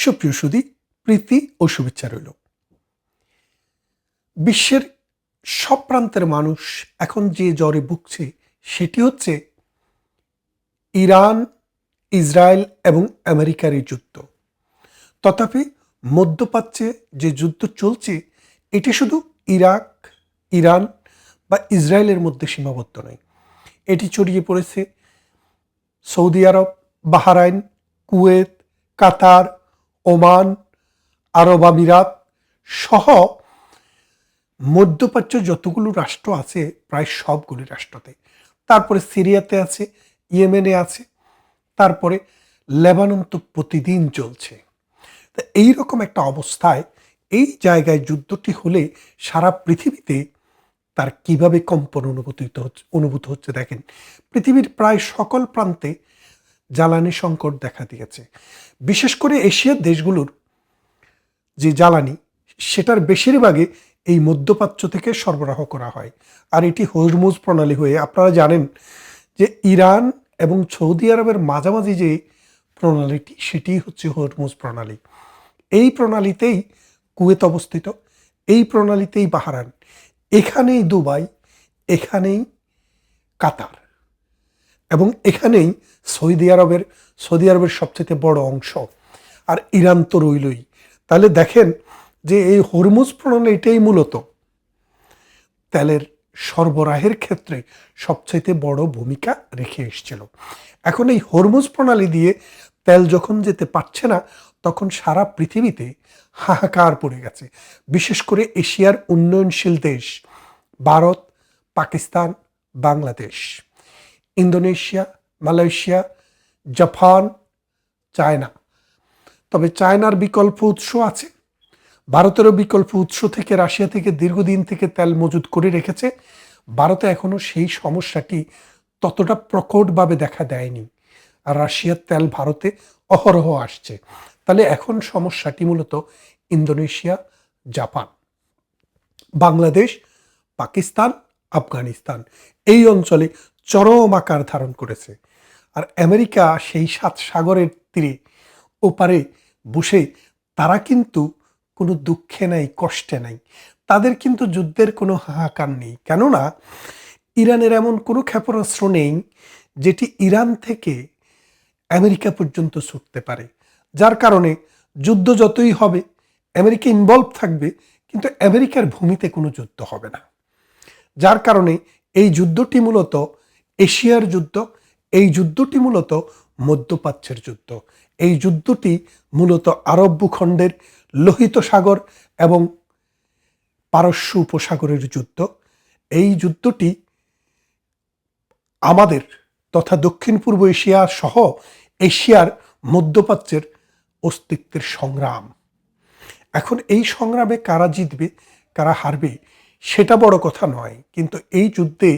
সুপ্রিয় সুধী, প্রীতি ও শুভেচ্ছা রইল। বিশ্বের সব প্রান্তের মানুষ এখন যে জ্বরে ভুগছে সেটি হচ্ছে ইরান, ইসরায়েল এবং আমেরিকার এই যুদ্ধ। তথাপি মধ্যপ্রাচ্যে যে যুদ্ধ চলছে এটি শুধু ইরাক, ইরান বা ইসরায়েলের মধ্যে সীমাবদ্ধ নয়, এটি ছড়িয়ে পড়েছে সৌদি আরব, বাহরাইন, কুয়েত, কাতার, ওমান, আরব আমিরাত সহ মধ্যপ্রাচ্য যতগুলো রাষ্ট্র আছে প্রায় সবগুলি রাষ্ট্রতে। তারপরে সিরিয়াতে আছে, ইয়েমেনে আছে, তারপরে লেবানন তো প্রতিদিন চলছে। তা এইরকম একটা অবস্থায় এই জায়গায় যুদ্ধটি হলে সারা পৃথিবীতে তার কিভাবে কম্পন অনুভূত হচ্ছে দেখেন। পৃথিবীর প্রায় সকল প্রান্তে জ্বালানি সংকট দেখা দিয়েছে। বিশেষ করে এশিয়ার দেশগুলোর যে জ্বালানি সেটার বেশিরভাগই এই মধ্যপ্রাচ্য থেকে সরবরাহ করা হয়। আর এটি হরমুজ প্রণালী হয়ে, আপনারা জানেন যে ইরান এবং সৌদি আরবের মাঝামাঝি যে প্রণালীটি সেটি হচ্ছে হরমুজ প্রণালী। এই প্রণালীতেই কুয়েত অবস্থিত, এই প্রণালীতেই বাহরাইন, এখানেই দুবাই, এখানেই কাতার এবং এখানেই সৌদি আরবের সবচেয়ে বড় অংশ। আর ইরান তো রইলই। তাহলে দেখেন যে এই হরমুজ প্রণালীটাই মূলত তেলের সরবরাহের ক্ষেত্রে সবচাইতে বড় ভূমিকা রেখে এসেছিল। এখন এই হরমুজ প্রণালী দিয়ে তেল যখন যেতে পারছে না, তখন সারা পৃথিবীতে হাহাকার পড়ে গেছে। বিশেষ করে এশিয়ার উন্নয়নশীল দেশ Bharat, Pakistan, Bangladesh, Indonesia, Malaysia, Japan, China. তবে চায়নার বিকল্প উৎস আছে, ভারতেরও বিকল্প উৎস থেকে রাশিয়া থেকে দীর্ঘদিন থেকে তেল মজুত করে রেখেছে। ভারতে এখনও সেই সমস্যাটি ততটা প্রকটভাবে দেখা দেয়নি, আর রাশিয়ার তেল ভারতে অহরহ আসছে। তাহলে এখন সমস্যাটি মূলত ইন্দোনেশিয়া, জাপান, বাংলাদেশ, পাকিস্তান, আফগানিস্তান এই অঞ্চলে চরম আকার ধারণ করেছে। আর আমেরিকা সেই 7 সাগরের তীরে ওপারে বসে তারা কিন্তু কোনো দুঃখে নাই, কষ্টে নাই, তাদের কিন্তু যুদ্ধের কোনো হাহাকার নেই। কেননা ইরানের এমন কোনো ক্ষেপণাস্ত্র নেই যেটি ইরান থেকে আমেরিকা পর্যন্ত ছুটতে পারে, যার কারণে যুদ্ধ যতই হবে আমেরিকা ইনভলভ থাকবে, কিন্তু আমেরিকার ভূমিতে কোনো যুদ্ধ হবে না। যার কারণে এই যুদ্ধটি মূলত এশিয়ার যুদ্ধ, এই যুদ্ধটি মূলত মধ্যপ্রাচ্যের যুদ্ধ, এই যুদ্ধটি মূলত আরব ভূখণ্ডের লোহিত সাগর এবং পারস্য উপসাগরের যুদ্ধ। এই যুদ্ধটি আমাদের তথা দক্ষিণ পূর্ব এশিয়া সহ এশিয়ার মধ্যপ্রাচ্যের অস্তিত্বের সংগ্রাম। এখন এই সংগ্রামে কারা জিতবে, কারা হারবে সেটা বড় কথা নয়, কিন্তু এই যুদ্ধে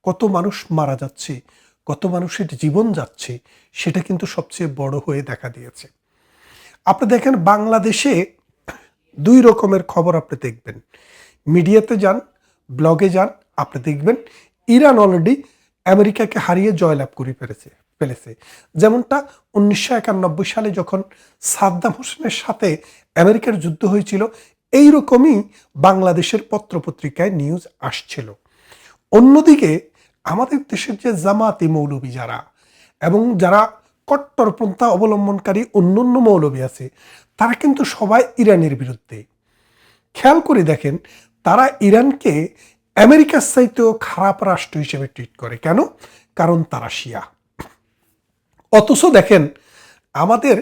কত মানুষ মারা যাচ্ছে, কত মানুষের জীবন যাচ্ছে সেটা কিন্তু সবচেয়ে বড় হয়ে দেখা দিয়েছে। আপনি দেখেন বাংলাদেশে 2 রকমের খবর আপনি দেখবেন। মিডিয়াতে যান, ব্লগে যান, আপনি দেখবেন ইরান অলরেডি আমেরিকাকে হারিয়ে জয়লাভ করে ফেলেছে। যেমনটা 1991 সালে যখন সাদ্দাম হোসেনের সাথে আমেরিকার যুদ্ধ হয়েছিল, এইরকমই বাংলাদেশের পত্রপত্রিকায় নিউজ আসছিল। অন্যদিকে আমাদের দেশের যে জামাতি মৌলবী যারা এবং যারা কট্টরপন্থা অবলম্বনকারী অন্যান্য মৌলবী আছে, তারা কিন্তু সবাই ইরানের বিরুদ্ধে। খেয়াল করে দেখেন, তারা ইরানকে আমেরিকার চাইতেও খারাপ রাষ্ট্র হিসেবে ট্রিট করে। কেন? কারণ তারা শিয়া। অথচ দেখেন আমাদের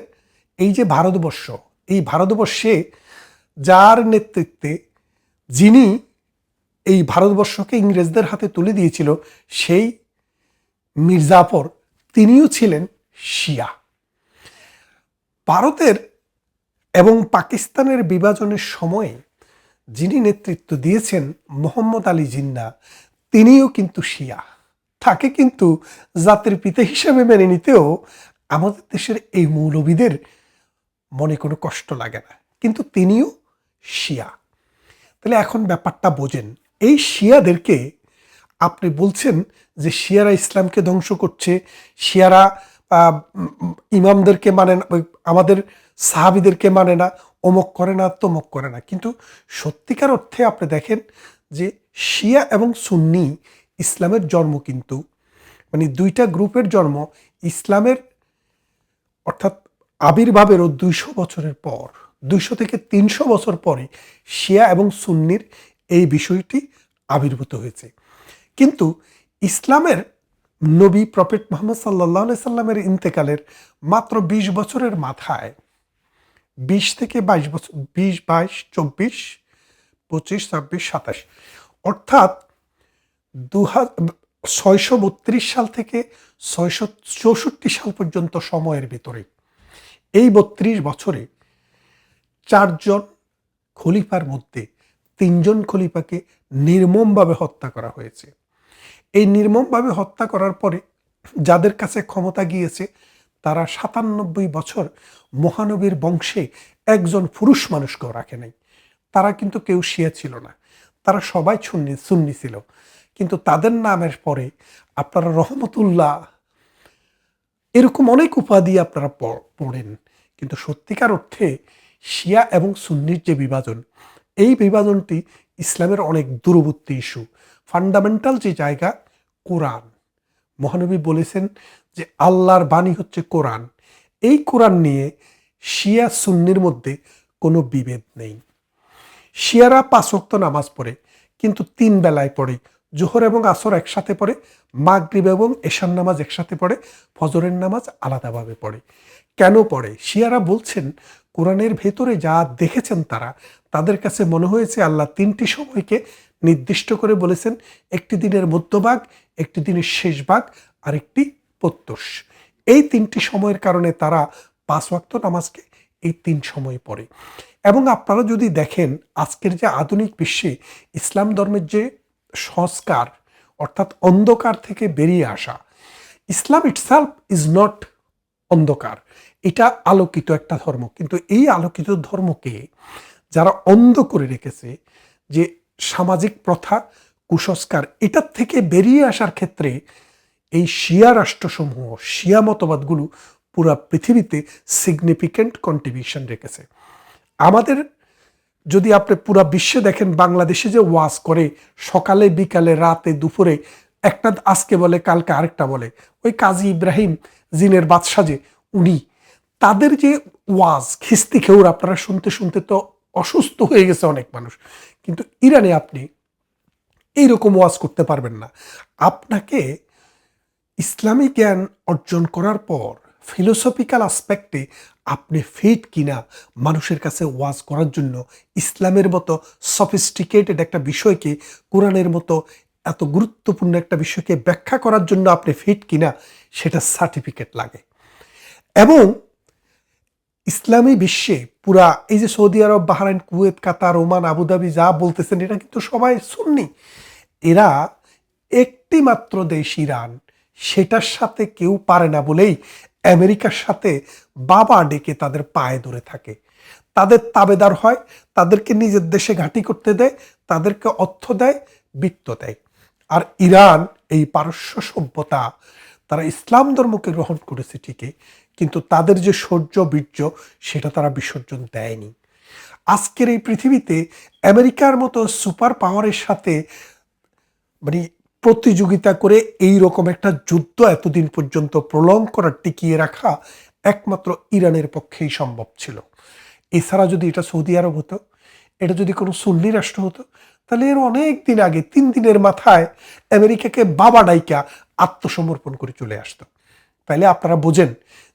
এই যে ভারতবর্ষ, এই ভারতবর্ষে যার নেতৃত্বে, যিনি এই ভারতবর্ষকে ইংরেজদের হাতে তুলে দিয়েছিল, সেই মির্জাফর, তিনিও ছিলেন শিয়া। ভারতের এবং পাকিস্তানের বিভাজনের সময়ে যিনি নেতৃত্ব দিয়েছেন মোহাম্মদ আলী জিন্নাহ, তিনিও কিন্তু শিয়া। তাকে কিন্তু জাতির পিতা হিসেবে মেনে নিতেও আমাদের দেশের এই মৌলবীদের মনে কোনো কষ্ট লাগে না, কিন্তু তিনিও শিয়া। তাহলে এখন ব্যাপারটা বোঝেন, এই শিয়াদেরকে আপনি বলছেন যে শিয়ারা ইসলামকে ধ্বংস করছে, শিয়ারা ইমামদেরকে মানে না, আমাদের সাহাবিদেরকে মানে না, অমুক করে না, তমুক করে না। কিন্তু সত্যিকার অর্থে আপনি দেখেন যে শিয়া এবং সুন্নি ইসলামের জন্ম কিন্তু মানে দুইটা গ্রুপের জন্ম ইসলামের অর্থাৎ আবির্ভাবেরও 200 বছরের পর, 200 থেকে 300 বছর পরে শিয়া এবং সুন্নির এই বিষয়টি আবির্ভূত হয়েছে। কিন্তু ইসলামের নবী প্রফেট মুহাম্মদ সাল্লাল্লাহু আলাইহি সাল্লামের ইন্তেকালের মাত্র 20 বছরের মাথায়, 20 থেকে 22 বছর, 20, 22, 24, 25, 26, 27, অর্থাৎ 632 সাল থেকে 664 সাল পর্যন্ত সময়ের ভিতরে এই 32 বছরে 4 জন খলিফার মধ্যে 3 জন খলিফাকে নির্মমভাবে হত্যা করা হয়েছে। এই নির্মমভাবে হত্যা করার পরে যাদের কাছে ক্ষমতা গিয়েছে তারা 97 বছর মহানবীর বংশে একজন পুরুষ মানুষকেও রাখে নাই। তারা কিন্তু কেউ শিয়া ছিল না, তারা সবাই সুন্নি ছিল। কিন্তু তাদের নামের পরে আপনারা রহমতুল্লাহ এরকম অনেক উপাধি আপনারা পড়েন। কিন্তু সত্যিকার অর্থে শিয়া এবং সুন্নির যে বিভাজন, এই বিভাজনটি ইসলামের অনেক দূরবর্তী ইস্যু। ফান্ডামেন্টাল যে জায়গা কোরআন, মহানবী বলেছেন যে আল্লাহর বাণী হচ্ছে কোরআন। এই কোরআন নিয়ে শিয়া সুন্নির মধ্যে কোনো বিভেদ নেই। শিয়ারা 5 ওয়াক্ত নামাজ পড়ে, কিন্তু 3 বেলায় পড়ে। জোহর এবং আসর একসাথে পড়ে, মাগরিব এবং এশার নামাজ একসাথে পড়ে, ফজরের নামাজ আলাদাভাবে পড়ে। কেন পড়ে? শিয়ারা বলছেন কোরআনের ভেতরে যা দেখেছেন তারা, তাদের কাছে মনে হয়েছে আল্লাহ 3টি সময়কে নির্দিষ্ট করে বলেছেন, একটি দিনের মধ্যভাগ, একটি দিনের শেষ ভাগ, আর একটি প্রত্যুষ। এই 3টি সময়ের কারণে তারা 5 ওয়াক্ত নামাজকে এই 3 সময় পড়ে। এবং আপনারা যদি দেখেন আজকের যে আধুনিক বিশ্বে ইসলাম ধর্মের যে সংস্কার, অর্থাৎ অন্ধকার থেকে বেরিয়ে আসা, ইসলাম ইটসেলফ ইজ নট অন্ধকার, এটা আলোকিত একটা ধর্ম। কিন্তু এই আলোকিত ধর্মকে যারা অন্ধ করে রেখেছে, যে সামাজিক প্রথা, কুসংস্কার, এটার থেকে বেরিয়ে আসার ক্ষেত্রে এই শিয়া রাষ্ট্রসমূহ, শিয়া মতবাদগুলো পুরা পৃথিবীতে সিগনিফিক্যান্ট কন্ট্রিবিউশন রেখেছে। আমাদের যদি আপনি পুরা বিশ্বে দেখেন, বাংলাদেশে যে ওয়াজ করে সকালে বিকালে রাতে দুপুরে, একটা আজকে বলে কালকে আরেকটা বলে, ওই কাজী ইব্রাহিম জিনের বাদশা যে উনি, তাদের যে ওয়াজ খিস্তি খেউর আপনারা শুনতে শুনতে তো অসুস্থ হয়ে গেছে অনেক মানুষ। কিন্তু ইরানে আপনি এইরকম ওয়াজ করতে পারবেন না। আপনাকে ইসলামী জ্ঞান অর্জন করার পর ফিলোসফিক্যাল আসপেক্টে আপনি ফিট কিনা মানুষের কাছে ওয়াজ করার জন্য, ইসলামের মতো সফিস্টিকেটেড একটা বিষয়কে, কোরআনের মতো এত গুরুত্বপূর্ণ একটা বিষয়কে ব্যাখ্যা করার জন্য আপনি ফিট কিনা সেটা সার্টিফিকেট লাগে। এবং ইসলামী বিশ্বে পুরা এই যে সৌদি আরব, বাহরাইন, কুয়েত, কাতার, ওমান, আবুধাবি যা বলতেছেন, এটা কিন্তু সবাই সুন্নি। এরা একটি মাত্র দেশ ইরান, সেটার সাথে কেউ পারে না বলেই আমেরিকার সাথে বাবা ডেকে তাদের পায়ে ধরে থাকে, তাদের তাবেদার হয়, তাদেরকে নিজের দেশে ঘাঁটি করতে দেয়, তাদেরকে অর্থ দেয়, বৃত্ত দেয়। আর ইরান এই পারস্য সভ্যতা, তারা ইসলাম ধর্মকে গ্রহণ করেছে ঠিকই, কিন্তু তাদের যে শৌর্য বীর্য সেটা তারা বিসর্জন দেয়নি। আজকের এই পৃথিবীতে আমেরিকার মতো সুপার পাওয়ারের সাথে মানে প্রতিযোগিতা করে এই রকম একটা যুদ্ধ এতদিন পর্যন্ত প্রলং করা, টিকিয়ে রাখা একমাত্র ইরানের পক্ষেই সম্ভব ছিল। এছাড়া যদি এটা সৌদি আরব হতো, এটা যদি কোনো সুন্নি রাষ্ট্র হতো, তাহলে এর অনেক দিন আগে 3 দিনের মাথায় আমেরিকাকে বাবা ডাইকা আত্মসমর্পণ করে চলে আসতো। তাইলে আপনারা বোঝেন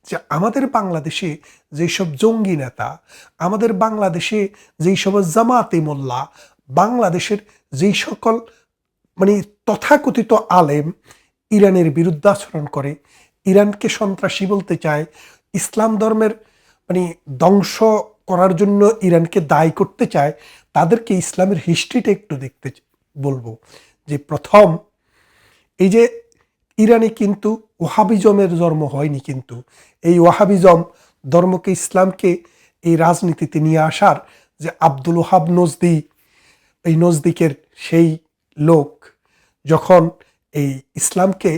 যে আমাদের বাংলাদেশে যেসব জঙ্গি নেতা, আমাদের বাংলাদেশে যেই সব জামাতে মোল্লা, বাংলাদেশের যেই সকল মানে তথাকথিত আলেম ইরানের বিরুদ্ধে আচরণ করে, ইরানকে সন্ত্রাসী বলতে চায়, ইসলাম ধর্মের মানে ধ্বংস করার জন্য ইরানকে দায়ী করতে চায়, তাদেরকে ইসলামের হিস্ট্রিটা একটু দেখতে বলবো। যে প্রথম এই যে ইরানে কিন্তু ওয়াহাবিজমের জন্ম হয়নি, কিন্তু এই ওয়াহাবিজম ধর্মকে, ইসলামকে এই রাজনীতিতে নিয়ে আসার যে আব্দুল ওহাব নজদি, এই নজদিকের সেই লোক যখন এই ইসলামকে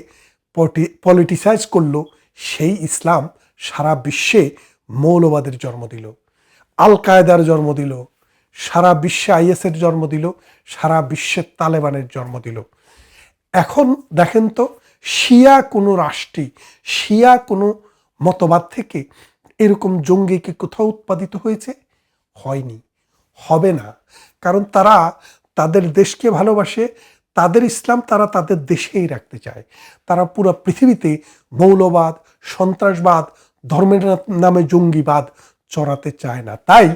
পলিটিসাইজ করলো, সেই ইসলাম সারা বিশ্বে মৌলবাদের জন্ম দিল, আল কায়দার জন্ম দিল, সারা বিশ্বে আইএসের জন্ম দিল, সারা বিশ্বে তালেবানের জন্ম দিল। এখন দেখেন তো, শিয়া কোনো রাষ্ট্রে, শিয়া কোনো মতবাদ থেকে এরকম জঙ্গি কি কোথাও উৎপাদিত হয়েছে? হয়নি, হবে না। কারণ তারা তাদের দেশকে ভালোবাসে, তাদের ইসলাম তারা তাদের দেশেই রাখতে চায়। তারা পুরো পৃথিবীতে মৌলবাদ, সন্ত্রাসবাদ, ধর্মের নামে জঙ্গিবাদ চড়াতে চায় না। তাই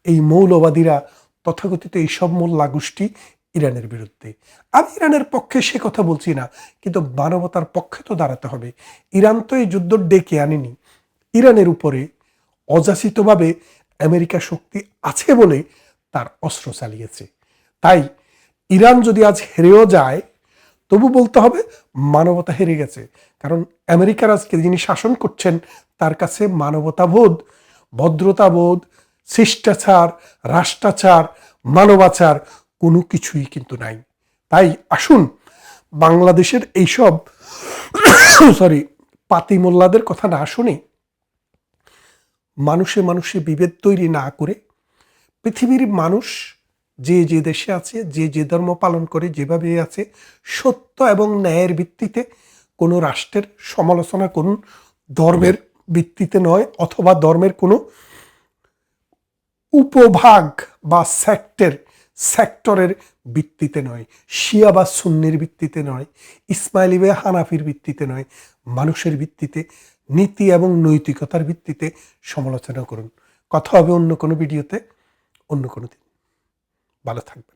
এই মৌলবাদীরা, তথাকথিত এইসব মোল্লা গোষ্ঠী ইরানের বিরুদ্ধে। আমি ইরানের পক্ষে সে কথা বলছি না, কিন্তু মানবতার পক্ষে তো দাঁড়াতে হবে। ইরান তো এই যুদ্ধ ডেকে আনেনি। ইরানের উপরে অযাচিতভাবে আমেরিকা শক্তি আছে বলে তার অস্ত্র চালিয়েছে। তাই ইরান যদি আজ হেরেও যায়, তবু বলতে হবে মানবতা হেরে গেছে। কারণ আমেরিকার আজকে যিনি শাসন করছেন, তার কাছে মানবতাবোধ, ভদ্রতাবোধ, শিষ্টাচার, রাষ্ট্রাচার, মানবাচার কোনো কিছুই কিন্তু নাই। তাই আসুন বাংলাদেশের এইসব পাতি মোল্লাদের কথা না শুনে, মানুষে মানুষে বিভেদ তৈরি না করে, পৃথিবীর মানুষ যে যে দেশে আছে, যে যে ধর্ম পালন করে, যেভাবে আছে, সত্য এবং ন্যায়ের ভিত্তিতে কোনো রাষ্ট্রের সমালোচনা করুন, ধর্মের ভিত্তিতে নয়, অথবা ধর্মের কোনো উপভাগ বা সেক্টরের ভিত্তিতে নয়, শিয়া বা সুন্নির ভিত্তিতে নয়, ইসমাইলি বা হানাফির ভিত্তিতে নয়, মানুষের ভিত্তিতে, নীতি এবং নৈতিকতার ভিত্তিতে সমালোচনা করুন। কথা হবে অন্য কোনো ভিডিওতে, অন্য কোনো দিন। ভালো থাকবেন।